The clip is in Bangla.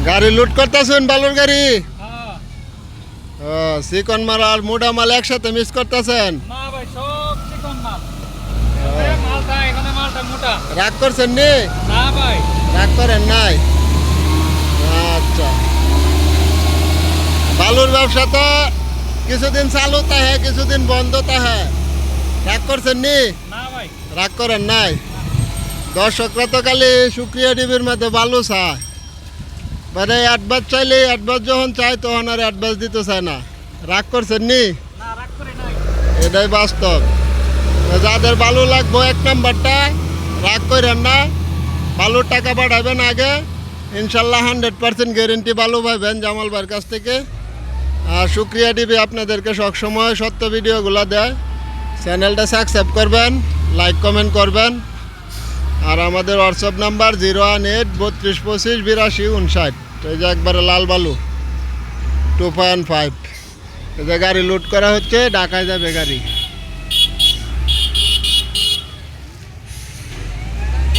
গাড়ি লুট করতেছেন বালুর গাড়ি? চিকন মাল আর মোটা মাল একসাথে মিস করতেছেন? রাগ করছেন নি? রাগ করেন নাই? আচ্ছা, বালুর ব্যবসা তো কিছুদিন চালু থাকে, কিছুদিন বন্ধ থাকে। রাগ করছেন নি? রাগ করেন নাই? দর্শকরা তো খালি শুক্রিয়া টিভির মধ্যে বালু চায়, মানে অ্যাডভান্স চাইলে অ্যাডভান্স যখন চায় তখন আর অ্যাডভান্স দিতে চায় না। রাগ করছেন নি? এটাই বাস্তব। যাদের বালু লাগবো 1 নাম্বারটা, রাগ করেন না, বালুর টাকা পাঠাবেন আগে, ইনশাল্লাহ 100% গ্যারেন্টি বালু পাবেন জামাল ভাইয়ের কাছ থেকে। আর শুক্রিয়া টিভি আপনাদেরকে সবসময় সত্য ভিডিওগুলো দেয়। চ্যানেলটা সাবস্ক্রাইব করবেন, লাইক কমেন্ট করবেন। আর আমাদের হোয়াটসঅ্যাপ নাম্বার 018 32 25 82 59। এই যে একবারে লাল বালু 2.5। এই যে গাড়ি লুট করা হচ্ছে, ঢাকায় যাবে গাড়ি।